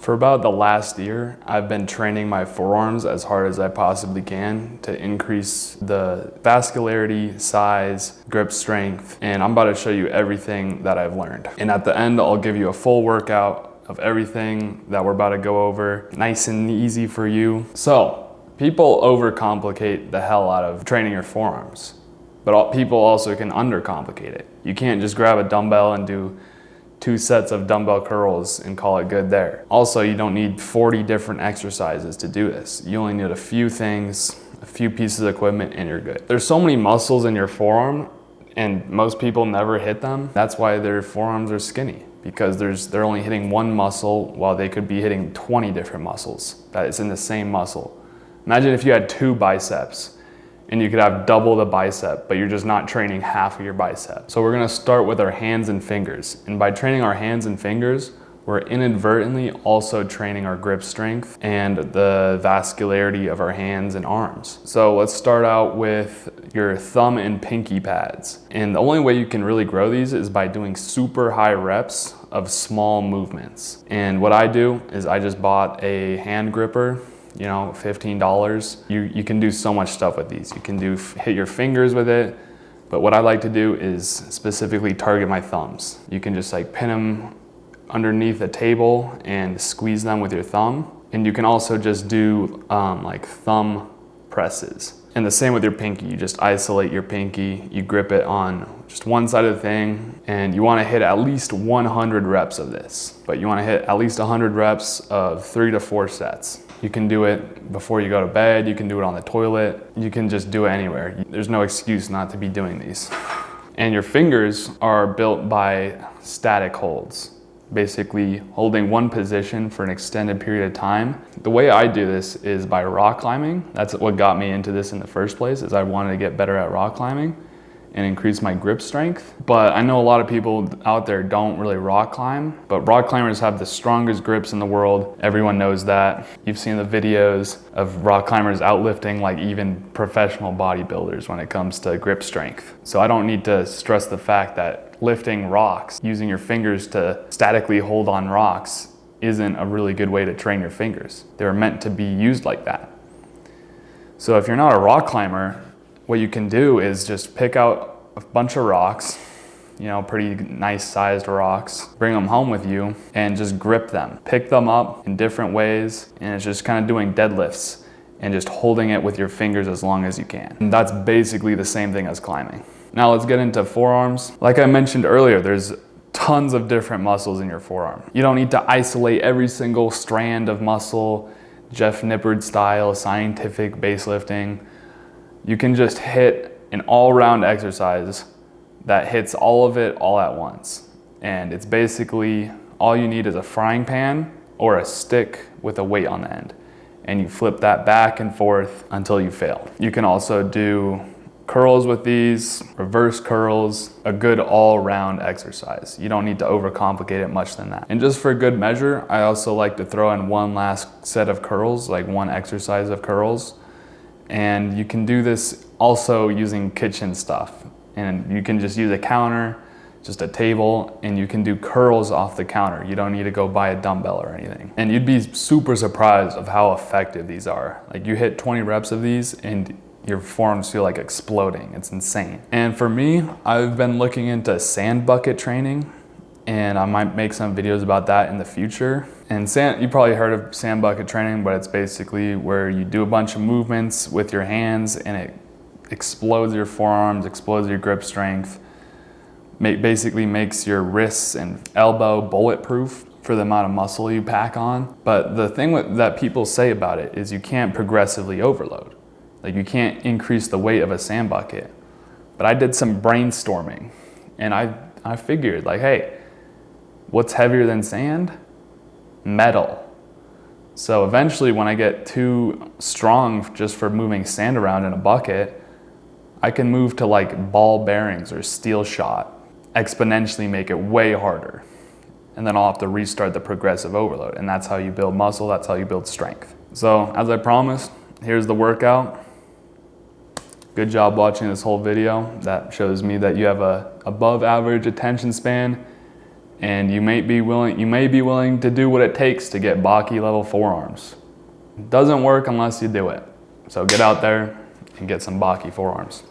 For about the last year, I've been training my forearms as hard as I possibly can to increase the vascularity, size, grip strength, and I'm about to show you everything that I've learned. And at the end, I'll give you a full workout of everything that we're about to go over, nice and easy for you. So, people overcomplicate the hell out of training your forearms, but people also can undercomplicate it. You can't just grab a dumbbell and do 2 sets of dumbbell curls and call it good there. Also, you don't need 40 different exercises to do this. You only need a few things, a few pieces of equipment, and you're good. There's so many muscles in your forearm, and most people never hit them. That's why their forearms are skinny, because they're only hitting one muscle while they could be hitting 20 different muscles that is in the same muscle. Imagine if you had 2 biceps and you could have double the bicep, but you're just not training half of your bicep. So we're gonna start with our hands and fingers. And by training our hands and fingers, we're inadvertently also training our grip strength and the vascularity of our hands and arms. So let's start out with your thumb and pinky pads. And the only way you can really grow these is by doing super high reps of small movements. And what I do is I just bought a hand gripper, you know, $15. You can do so much stuff with these. You can hit your fingers with it, but what I like to do is specifically target my thumbs. You can just like pin them underneath a table and squeeze them with your thumb. And you can also just do like thumb presses. And the same with your pinky. You just isolate your pinky, you grip it on just one side of the thing, and you wanna hit at least 100 reps of this. But you wanna hit at least 100 reps of 3 to 4 sets. You can do it before you go to bed, you can do it on the toilet, you can just do it anywhere. There's no excuse not to be doing these. And your fingers are built by static holds, basically holding one position for an extended period of time. The way I do this is by rock climbing. That's what got me into this in the first place, is I wanted to get better at rock climbing and increase my grip strength. But I know a lot of people out there don't really rock climb, but rock climbers have the strongest grips in the world. Everyone knows that. You've seen the videos of rock climbers outlifting like even professional bodybuilders when it comes to grip strength. So I don't need to stress the fact that lifting rocks, using your fingers to statically hold on rocks, isn't a really good way to train your fingers. They're meant to be used like that. So if you're not a rock climber, what you can do is just pick out a bunch of rocks, you know, pretty nice sized rocks, bring them home with you and just grip them. Pick them up in different ways, and it's just kind of doing deadlifts and just holding it with your fingers as long as you can. And that's basically the same thing as climbing. Now let's get into forearms. Like I mentioned earlier, there's tons of different muscles in your forearm. You don't need to isolate every single strand of muscle, Jeff Nippard style, scientific base lifting. You can just hit an all-round exercise that hits all of it all at once. And it's basically, all you need is a frying pan or a stick with a weight on the end. And you flip that back and forth until you fail. You can also do curls with these, reverse curls, a good all-round exercise. You don't need to overcomplicate it much than that. And just for good measure, I also like to throw in one last set of curls, like one exercise of curls. And you can do this also using kitchen stuff. And you can just use a counter, just a table, and you can do curls off the counter. You don't need to go buy a dumbbell or anything. And you'd be super surprised of how effective these are. Like you hit 20 reps of these and your forearms feel like exploding. It's insane. And for me, I've been looking into sand bucket training, and I might make some videos about that in the future. And you probably heard of sand bucket training, but it's basically where you do a bunch of movements with your hands and it explodes your forearms, explodes your grip strength, basically makes your wrists and elbow bulletproof for the amount of muscle you pack on. But the thing that people say about it is you can't progressively overload. Like you can't increase the weight of a sand bucket. But I did some brainstorming and I figured like, hey, what's heavier than sand? Metal. So eventually when I get too strong just for moving sand around in a bucket, I can move to like ball bearings or steel shot, exponentially make it way harder. And then I'll have to restart the progressive overload. And that's how you build muscle, that's how you build strength. So as I promised, here's the workout. Good job watching this whole video. That shows me that you have a above average attention span and you may be willing to do what it takes to get Baki level forearms. It doesn't work unless you do it. So get out there and get some Baki forearms.